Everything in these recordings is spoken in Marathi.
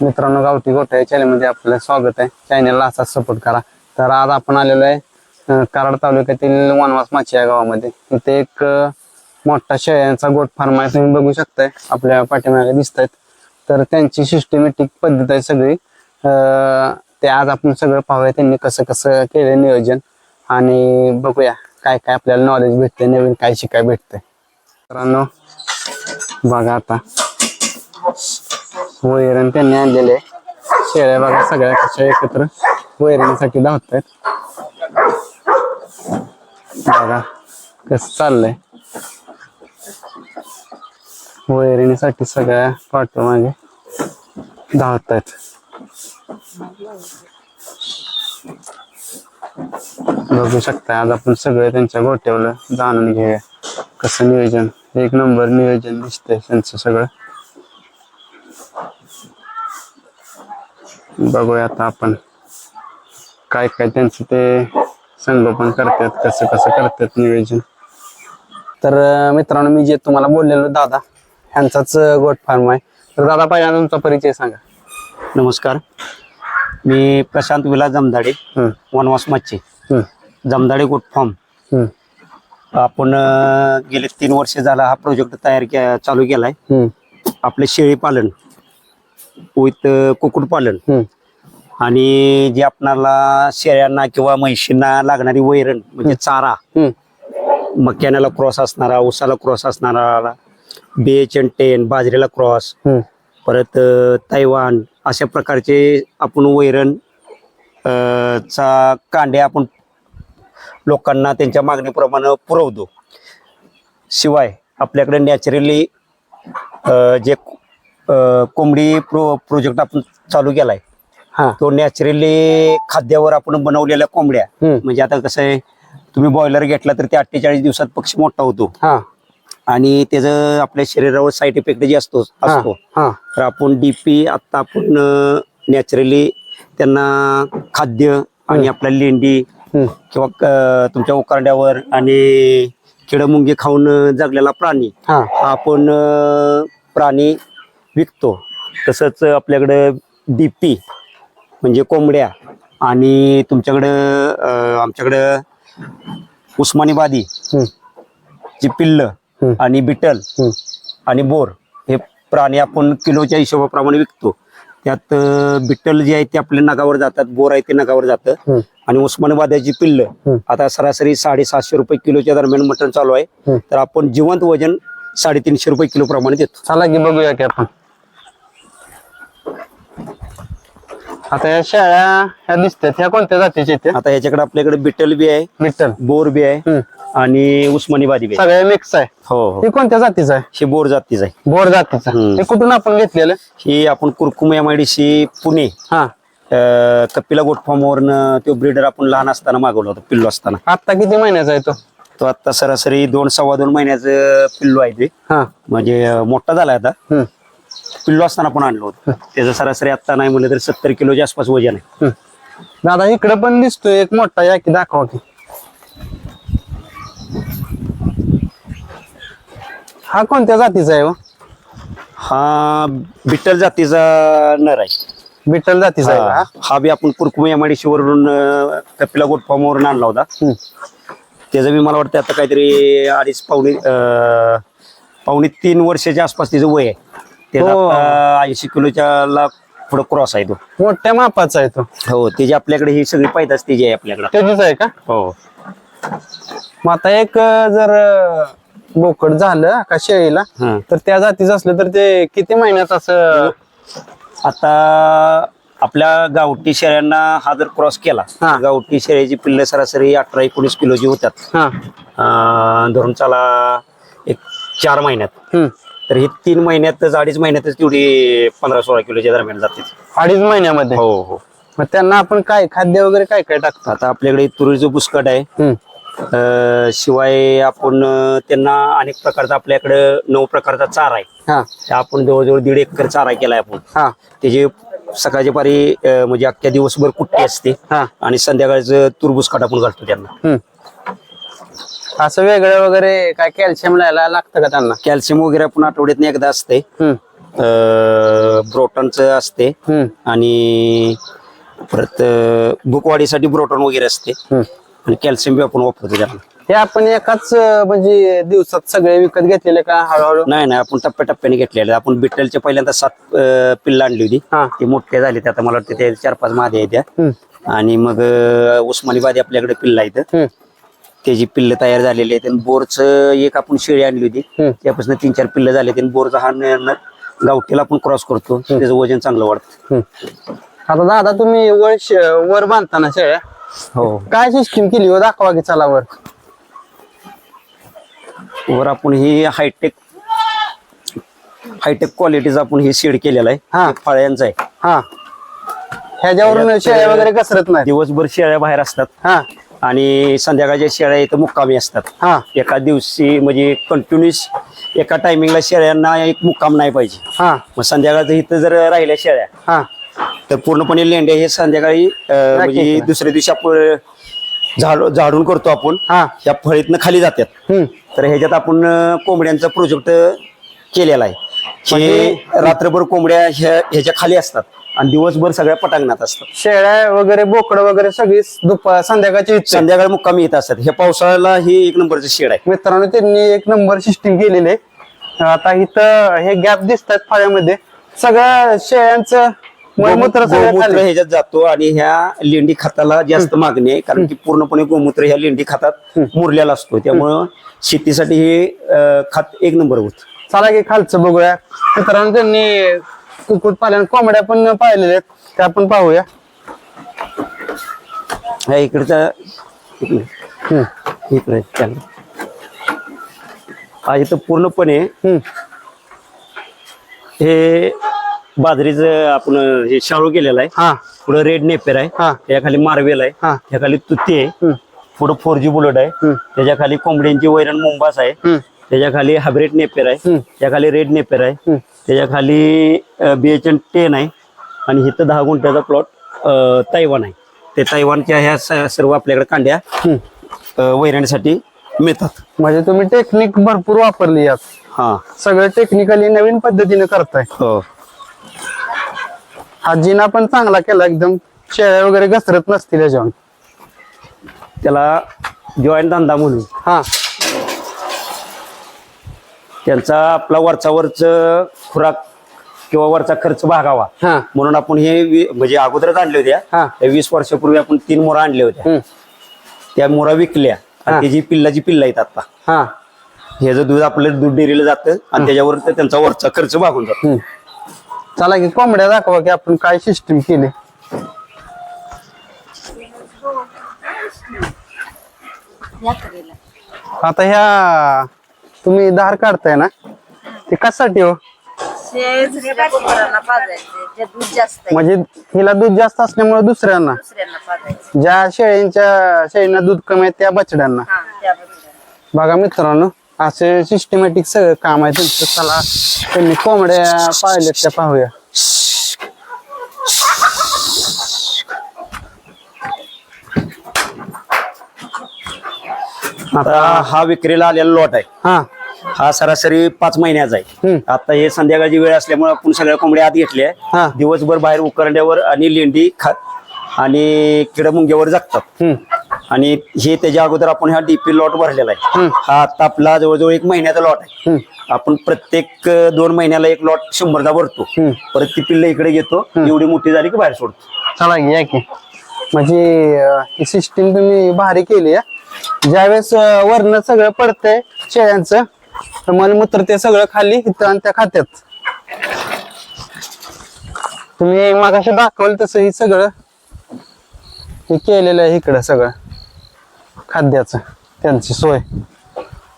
मित्रांनो, गावठी गोठा या चॅनलमध्ये आपलं स्वागत आहे. चॅनलला असाच सपोर्ट करा. तर आज आपण आलेलो आहे कराड तालुक्यातील वनवास माची या गावामध्ये. इथे एक मोठा शेळ्यांचा गोट फार्म आहे. तुम्ही बघू शकताय, आपल्या पाठीमागे दिसत आहेत. तर त्यांची सिस्टमॅटिक पद्धत आहे सगळी. ते आज आपण सगळं पाहूया, त्यांनी कसं कसं केलं नियोजन, आणि बघूया काय काय आपल्याला नॉलेज भेटते, नवीन काय शिकाय भेटतंय. मित्रांनो बघा, आता वैरण त्यांनी आणलेले शेळ्या बघा, सगळ्या कशा एकत्र वैरणीसाठी धावत आहेत. बघा कसं चाललंय, वैरणीसाठी सगळ्या पाठीमागे धावत आहेत. बघू शकता, आज आपण सगळे त्यांच्या गोट्यावर जाणून घेऊया कसं नियोजन. एक नंबर नियोजन दिसतंय त्यांचं सगळं. बघूया आता आपण काय काय त्यांचं ते संगोपन करतात, कसं कसं करतात नियोजन. तर मित्रांनो, मी जे तुम्हाला बोललेलो दादा ह्यांचाच गोट फार्म आहे. तर दादा, पहिल्यांदा तुमचा परिचय सांगा. नमस्कार, मी प्रशांत विलास जमदाडे, वनवास माची, जमदाडे गोट फार्म. आपण गेले 3 वर्ष झाला हा प्रोजेक्ट चालू केलाय. आपले शेळी पालन विथ कुक्कुट पालन, आणि जे आपणाला शेळ्यांना किंवा म्हशींना लागणारी वैरण म्हणजे चारा, मक्याला क्रॉस असणारा, ऊसाला क्रॉस असणारा, BH10 बाजरीला क्रॉस, परत तैवान, अशा प्रकारचे आपण वैरण चा कांड्या आपण लोकांना त्यांच्या मागणीप्रमाणे पुरवतो. शिवाय आपल्याकडे नॅचरली जे कोंबडी प्रोजेक्ट आपण चालू केलाय, तो नॅचरली खाद्यावर आपण बनवलेल्या कोंबड्या. म्हणजे आता कसं आहे, तुम्ही बॉयलर घेतला तर ते 48 दिवसात पक्षी मोठा होतो, आणि त्याचं आपल्या शरीरावर साईड इफेक्ट जे असतो. तर आपण DP आता आपण नॅचरली त्यांना खाद्य आणि आपल्या लेंडी किंवा तुमच्या उकारड्यावर आणि किडमुंगी खाऊन जगलेला प्राणी आपण प्राणी विकतो. तसंच आपल्याकडं DP म्हणजे कोंबड्या, आणि तुमच्याकडं आमच्याकडं उस्मानीबादी जी पिल्ल आणि बिटल आणि बोर हे प्राणी आपण किलोच्या हिशोबाप्रमाणे विकतो. त्यात बिटल जे आहे ते आपल्या नगावर जातात, बोर आहे ते नगावर जातं, आणि उस्मानाबादाची पिल्ल आता सरासरी 750 रुपये किलोच्या दरम्यान मटण चालू आहे. तर आपण जिवंत वजन 350 रुपये किलो प्रमाणे देतो. चला की बघूया की आपण. आता या शेळ्या ह्या दिसतात, ह्या कोणत्या जातीच्या आहेत? आता याच्याकडे आपल्याकडे बिटल बी आहे, बिट्टल, बोर बी आहे, आणि उस्मानीबादी बी आहे. सगळे मिक्स आहे. हो, हे कोणत्या जातीचं आहे? ही बोर जातीच आहे. बोर जातीचा. हे कुठून आपण घेतलेलं? ही आपण Kurkumbh MIDC Pune Kapila goat farm वरनं तो ब्रीडर आपण लहान असताना मागवला होता, पिल्लू असताना. आता किती महिन्याचा आहे तो? तो आता सरासरी 2-2.25 महिन्याचं पिल्लू आहे ते. म्हणजे मोठा झालाय आता. पिल्लू असताना पण आणलं होतं. त्याचं सरासरी आता नाही म्हणलं तर 70 किलोच्या आसपास वजन आहे. दादा, इकडे पण दिसतोय एक मोठा, या की दाखवा की. हा कोणत्या जातीचा आहे? हा बिट्टल जातीचा नर आहे. बिट्टल जातीचा आहे. हा बी आपण कुरकुम MIDC वरून कपिला गोट फार्म वरून आणला होता. त्याचं बी मला वाटतं आता काहीतरी 2.5-3 वर्षाच्या आसपास त्याचं वय आहे. त्याचा 80 किलोच्या पुढे क्रॉस आहे तो. मोठ्या मापाचा आहे तो. हो, त्याची आपल्याकडे ही सगळी पैदास त्याची आहे आपल्याकडे. त्याचीच आहे का? हो. मग आता एक जर बोकड झालं का शेळीला, तर त्या जातीचं असलं तर ते किती महिन्यात असं? आता आपल्या गावठी शेळ्यांना हा जर क्रॉस केला, गावठी शेळ्याची पिल्ल सरासरी 18-19 किलोची होतात. धरून चला एक 4 महिन्यात. तर ही 3 महिन्यातच 2.5 महिन्यातच तेवढी 15-16 किलोच्या दरम्यान जाते. 2.5 महिन्यामध्ये? हो हो. मग त्यांना आपण काय खाद्य वगैरे काय काय टाकतो? आता आपल्याकडे तुरीचं बुसकट आहे. शिवाय आपण त्यांना अनेक प्रकारचा, आपल्याकडे 9 प्रकारचा चारा आहे. आपण जवळजवळ 1.5 एकर चारा केलाय आपण. त्याची सकाळची पारी म्हणजे अख्ख्या दिवसभर कुट्टी असते, आणि संध्याकाळचं तुरबुसकाट आपण घालतो त्यांना. असं वेगळं वगैरे काय कॅल्शियम लायला लागतं का त्यांना? कॅल्शियम वगैरे आपण आठवड्यातनं एकदा असते. ब्रोटॉनचं असते आणि परत भूकवाढीसाठी ब्रोटॉन वगैरे असते आणि कॅल्शियम बी आपण वापरतो त्याला. हे आपण एकाच म्हणजे दिवसात सगळे विकत घेतलेले का हळूहळू? नाही आपण टप्प्याटप्प्याने घेतलेले. आपण बिट्टलच्या पहिल्यांदा 7 पिल्लं आणली होती. ते मोठे झाले ते आता मला वाटतं ते 4-5 मादे आहेत त्या. आणि मग उस्मानाबादी आपल्याकडे पिल्लं आहेत त्याची पिल्लं तयार झालेली आहेत. आणि बोरचं एक आपण शेळी आणली होती त्यापासून 3-4 पिल्लं झाले. आणि बोरचा हा गावठीला आपण क्रॉस करतो त्याचं वजन चांगलं वाढतं. आता दादा तुम्ही वर बांधताना शेळ्या हो काय सिस्टीम केली हो दाखवा की चला वर. वर आपण ही हायटेक क्वालिटीचा आपण हे शेड केलेला आहे. हा. फळ्यांचा आहे. हा ह्याच्यावरून शेळ्या वगैरे घसरत नाही. दिवसभर शेळ्या बाहेर असतात हा आणि संध्याकाळच्या शेळ्या इथं मुक्कामी असतात. हा एका दिवशी म्हणजे कंटिन्युअस एका टायमिंगला शेळ्यांना एक मुक्काम नाही पाहिजे. हा मग संध्याकाळचं इथं जर राहिल्या शेळ्या हा तर पूर्णपणे लेंड्या हे संध्याकाळी म्हणजे दुसऱ्या दिवशी आपण झाडून करतो आपण. हा त्या फळीतनं खाली जातात. तर ह्याच्यात आपण कोंबड्यांचा प्रोजेक्ट केलेला आहे. हे रात्रभर कोंबड्या ह्याच्या खाली असतात आणि दिवसभर सगळ्या पटांगणात असतात. शेळ्या वगैरे बोकड वगैरे सगळी संध्याकाळची संध्याकाळी मुक्कामी येत असतात. हे पावसाळ्याला हे 1 नंबरचं शेड आहे. मित्रांनो त्यांनी 1 नंबर सिस्टीम केलेली आहे. आता इथं हे गॅप दिसतात फळ्यामध्ये सगळं शेळ्यांचं मलमूत्र सगळं गोमूत्र खाली. ह्याच्यात जातो आणि ह्या लेंडी खताला जास्त मागणी आहे कारण की पूर्णपणे गोमूत्र ह्या लेंडी खतात मुरलेला असतो. त्यामुळं शेतीसाठी हे खत 1 नंबर होत. चला की खालचं बघूया. मित्रांनो त्यांनी कुक्कुट पालन कोंबड्या पण पाहिलेल्या आहेत त्या आपण पाहूया. ह्या इकडचा इकडे हा इथं पूर्णपणे हे बाजरीचं आपण हे शाळू केलेलं आहे. हा पुढे रेड नेपेर आहे. हा. त्या खाली मार्वेल आहे. हा. त्या खाली तुती आहे. पुढे 4G बुलेट आहे. त्याच्या खाली कोंबड्यांची वैरण मुंबास आहे. त्याच्या खाली हायब्रिड नेपेर आहे. त्या खाली रेड नेपेर आहे. त्याच्या खाली BHN 10 आहे आणि इथं 10 गुंठ्याचा प्लॉट तैवान आहे. ते तैवानच्या ह्या सर्व आपल्याकडे कांड्या वैरणीसाठी मिळतात. म्हणजे तुम्ही टेक्निक भरपूर वापरली यात. हा सगळं टेक्निकली नवीन पद्धतीने करताय. हो हा जिना पण चांगला केला एकदम शेळ्या वगैरे घसरत नसतील याच्यावर. त्याला जॉईंट धंदा म्हणून हा त्यांचा आपला वरच खुराक किंवा वरचा खर्च भागावा हा म्हणून आपण हे म्हणजे अगोदरच आणले होत्या. हा. 20 वर्षापूर्वी आपण 3 मोरा आणल्या होत्या. त्या मोरा विकल्या आणि त्याची पिल्लाची पिल्ला आहेत आता. हा ह्याचं दूध आपलं दूध डेअरीला जातं आणि त्याच्यावर त्यांचा वरचा खर्च भागून जातो. चला की कोंबड्या दाखवा की आपण काय सिस्टीम केली. आता ह्या तुम्ही धार काढताय ना ते कशासाठी हो? दूध जास्त आहे, म्हणजे हिला दूध जास्त असल्यामुळे दुसऱ्यांना दुसऱ्यांना पाजायचं. ज्या शेळींना दूध कमी आहे त्या बछड्यांना. हा, त्याबरोबर. बघा मित्रांनो असे सिस्टमॅटिक सगळं काम आहे त्यांचं. चला त्यांनी कोंबड्या पाहिल्यात त्या पाहूया. आता हा विक्रीला आलेला लॉट आहे. हा हा सरासरी 5 महिन्याचा आहे. आता हे संध्याकाळची वेळ असल्यामुळे आपण सगळ्या कोंबड्या आत घेतल्या. हा. दिवसभर बाहेर उकरड्यावर आणि लेंडी खात आणि किडमुंग्यावर जगतात. आणि हे त्याच्या अगोदर आपण हा DP लॉट भरलेला आहे. हा आता आपला जवळजवळ 1 महिन्याचा लॉट आहे. आपण प्रत्येक 2 महिन्याला एक लॉट 100दा भरतो. परत ती पिल्ल इकडे घेतो एवढी मोठी झाली की बाहेर सोडतो. चला की या की. म्हणजे ही सिस्टीम तुम्ही भारी केली आहे. ज्यावेळेस वरण सगळं पडतंय शेळ्यांचं तर मलमूत्र ते सगळं खाली इथं आणि त्या खात्यात. तुम्ही मगाशी दाखवलं तसं ही सगळं हे केलेलं आहे इकडं सगळं खाद्याचं त्यांची सोय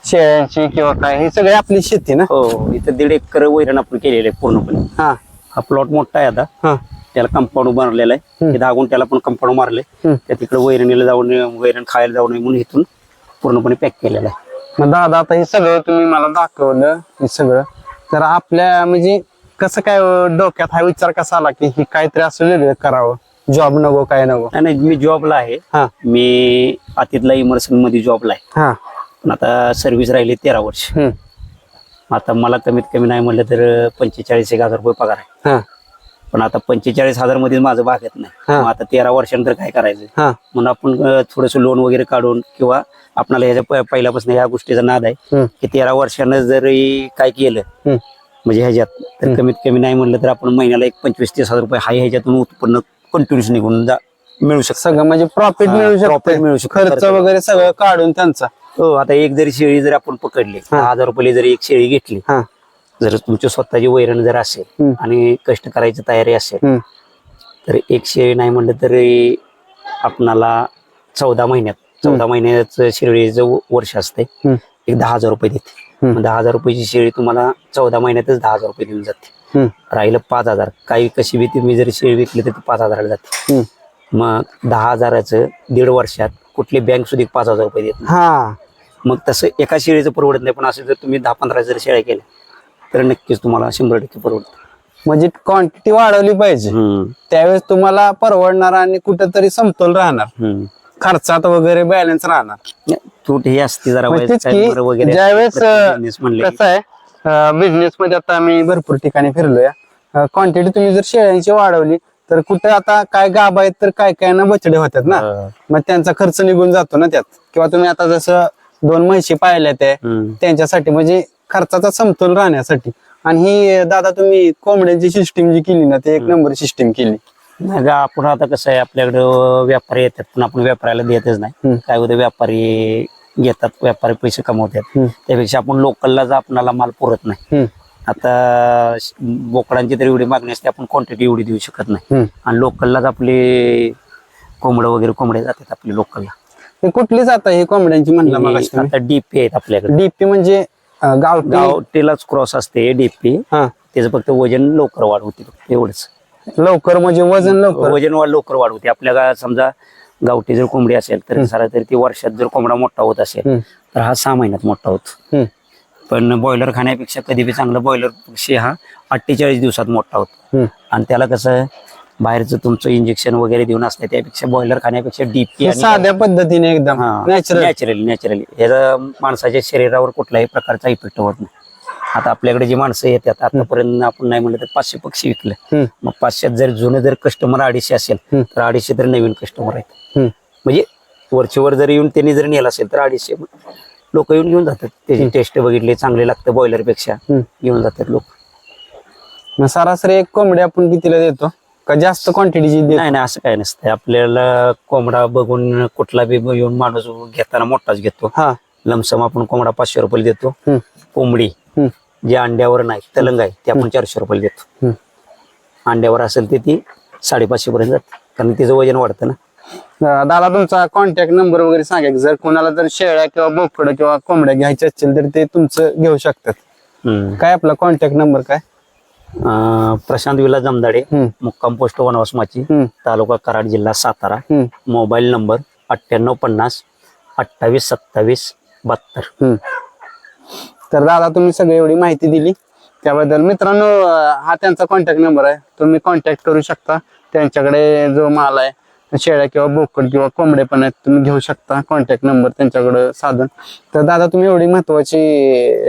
शेळ्यांची किंवा काय हे सगळी आपली शेती ना. हो इथं 1.5 एकर वैरण आपण केलेलं आहे पूर्णपणे. हा हा प्लॉट मोठा आहे आता. हा त्याला कंपाऊंड मारलेला आहे. 10 गुंठ्याला पण कंपाऊंड मारले. त्या तिकडे वैरणीला जाऊन वैरण खायला जाऊ नये म्हणून इथून पूर्णपणे पॅक केलेला आहे. मग दादा आता हे सगळं तुम्ही मला दाखवलं हे सगळं तर आपल्या म्हणजे कसं काय डोक्यात हा विचार कसा आला की हे काहीतरी असं वेगळं करावं जॉब नको काय नको. नाही मी जॉबला आहे. हा मी आतीतला इमर्सन मध्ये जॉबला आहे. हा पण आता सर्व्हिस राहिली 13 वर्ष. आता मला कमीत कमी नाही म्हणलं तर 45,000 रुपये पगार आहे. हा पण आता 45,000 मध्ये माझं भागत नाही. हा. मग आता 13 वर्षानंतर काय करायचं हा म्हणून आपण थोडस लोन वगैरे काढून किंवा आपल्याला ह्याच्या पहिल्यापासून ह्या गोष्टीचा नाद आहे की 13 वर्षानं जरी काय केलं म्हणजे ह्याच्यात तर कमीत कमी नाही म्हणलं तर आपण महिन्याला एक 25-30,000 रुपये हाय ह्याच्यातून उत्पन्न कंटिन्यूस निघून मिळू शकतं. सगळं म्हणजे प्रॉफिट मिळू profit मिळू शकतो, शकतं. खर्च वगैरे सगळं काढून त्यांचा. हो, आता एक जरी शेळी जरी आपण पकडली 10,000 रुपये जरी एक शेळी घेतली, हा जर तुमची स्वतःची वैरण जर असेल आणि कष्ट करायची तयारी असेल तर एक शेळी नाही म्हणलं तरी आपणाला 14 महिन्याचं शेळीचं वर्ष असते एक 10,000 रुपये देते. मग 10,000 रुपयाची शेळी तुम्हाला 14 महिन्यातच 10,000 रुपये देऊन जाते. राहिलं 5,000, काही कशी बी तुम्ही जर शेळी विकली तर ती 5,000 जाते. मग 10,000चं 1.5 वर्षात कुठली बँक सुद्धा 5,000 रुपये देत नाही. हा मग तसं एका शेळीचं परवडत नाही. पण असं जर तुम्ही 10-15 जर शेळ्या केल्या तर नक्कीच तुम्हाला 100% परवडतं. म्हणजे क्वांटिटी वाढवली पाहिजे, त्यावेळेस तुम्हाला परवडणार आणि कुठेतरी समतोल राहणार, खर्चात वगैरे बॅलन्स राहणार. तूट हे असते जरा मग तेच वगैरे की वगैरे ज्यावेळेस business म्हणले की. कसं आहे बिझनेस मध्ये आता आम्ही भरपूर ठिकाणी फिरलोय. क्वांटिटी तुम्ही जर शेळ्यांची वाढवली तर कुठे आता काय गाभा आहेत तर काय काय ना बछडे होतात ना, मग त्यांचा खर्च निघून जातो ना त्यात. किंवा तुम्ही आता जसं 2 म्हशी पाहिल्या त्या त्यांच्यासाठी म्हणजे खर्चाचा समतोल राहण्यासाठी. आणि ही दादा तुम्ही कोंबड्यांची सिस्टीम जी केली ना ते एक नंबर सिस्टीम केली. नाही का, आपण आता कसं आहे आपल्याकडं व्यापारी येतात पण आपण व्यापाऱ्याला देतच नाही. काय होतं, व्यापारी घेतात, व्यापारी पैसे कमवतात, त्यापेक्षा आपण लोकलला आपल्याला माल पुरत नाही. आता बोकडांची तर एवढी मागणी असते, आपण क्वांटिटी एवढी देऊ शकत नाही. आणि लोकललाच आपले कोंबड्या जातात आपली लोकलला. हे कुठली जात आहे कोंबड्यांची म्हणला मला? आता डीपी आहेत आपल्याकडे. डीपी म्हणजे गावठीलाच क्रॉस असते डीपी. त्याचं फक्त वजन लवकर वाढ होते, एवढंच. लवकर म्हणजे वजन लवकर वाढ होते. आपल्या गावात समजा गावठी जर कोंबडी असेल तर सरासरी ती वर्षात जर कोंबडा मोठा होत असेल तर हा 6 महिन्यात मोठा होतो. पण बॉयलर खाण्यापेक्षा कधी बी चांगलं बॉयलर पक्षी हा 48 दिवसात मोठा होतो. आणि त्याला कसं बाहेरचं तुमचं इंजेक्शन वगैरे देऊन असतं, त्यापेक्षा बॉयलर खाण्यापेक्षा डीपी साध्या पद्धतीने एकदम नॅचरली याचा माणसाच्या शरीरावर कुठल्याही प्रकारचा इफेक्ट होत नाही. आता आपल्याकडे जी माणसं येतात आतापर्यंत आपण नाही म्हणलं तर 500 पक्षी विकले. मग 500 जर जुनं जर कस्टमर 250 असेल तर 250 तर नवीन कस्टमर आहेत. म्हणजे वरचीवर जर येऊन त्यांनी जर नेलं असेल तर 250 लोक येऊन घेऊन जातात. त्याची टेस्ट बघितली, चांगले लागतं बॉयलर पेक्षा घेऊन जातात लोक. मग सरासरी एक कोंबडी आपण कितीला देतो का जास्त क्वांटिटीची? नाही असं काय नसतं. आपल्याला कोंबडा बघून कुठला बी येऊन माणूस घेताना मोठाच घेतो. लमसम आपण कोंबडा 500 रुपये देतो. कोंबडी जे अंड्यावर नाही तलंग आहे ते आपण 400 रुपये देतो. अंड्यावर असेल ते ती 550 पर्यंत जाते, कारण तिचं वजन वाढतं ना. दादा तुमचा कॉन्टॅक्ट नंबर वगैरे सांगा, जर कोणाला जर शेळ्या किंवा बोकड किंवा कोंबड्या घ्यायच्या असतील तर ते तुमचं घेऊ शकतात. काय आपला कॉन्टॅक्ट नंबर काय? प्रशांत विलास जमदाडे, मुक्काम पोस्ट वनवास माची, तालुका कराड, जिल्हा सातारा. Mobile number 9850 28 27 72. तर दादा तुम्ही सगळी एवढी माहिती दिली त्याबद्दल मित्रांनो हा त्यांचा कॉन्टॅक्ट नंबर आहे, तुम्ही कॉन्टॅक्ट करू शकता. त्यांच्याकडे जो माल आहे शेळ्या किंवा बोकड किंवा कोंबडे पण आहेत तुम्ही घेऊ शकता, कॉन्टॅक्ट नंबर त्यांच्याकडे साधून. तर दादा तुम्ही एवढी महत्वाची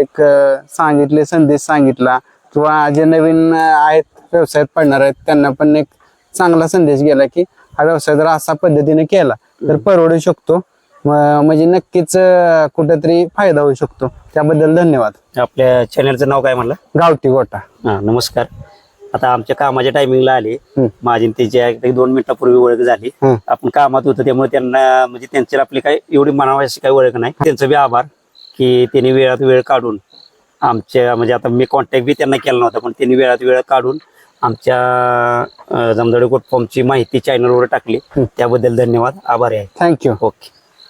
एक सांगितले संदेश सांगितला किंवा जे नवीन आहेत व्यवसायात पडणार आहेत त्यांना पण एक चांगला संदेश गेला की हा व्यवसाय जर असा पद्धतीने केला तर परवडू शकतो, म्हणजे नक्कीच कुठेतरी फायदा होऊ शकतो. त्याबद्दल धन्यवाद. आपल्या चॅनलचं नाव काय म्हणलं? गावठी गोटा. नमस्कार. आता आमच्या कामाच्या टायमिंगला आले, माझी त्याच्या 2 मिनिटापूर्वी ओळख झाली. आपण कामात होतो त्यामुळे त्यांना म्हणजे त्यांची आपली काही एवढी म्हणावी अशी काही ओळख नाही. त्यांचं बी आभार की त्यांनी वेळात वेळ काढून आमच्या म्हणजे आता मी कॉन्टॅक्ट बी त्यांना केला नव्हता पण त्यांनी वेळात वेळ काढून आमच्या जमदाडे गोट फॉर्मची माहिती चॅनलवर टाकली, त्याबद्दल धन्यवाद, आभारी आहे. थँक्यू. ओके.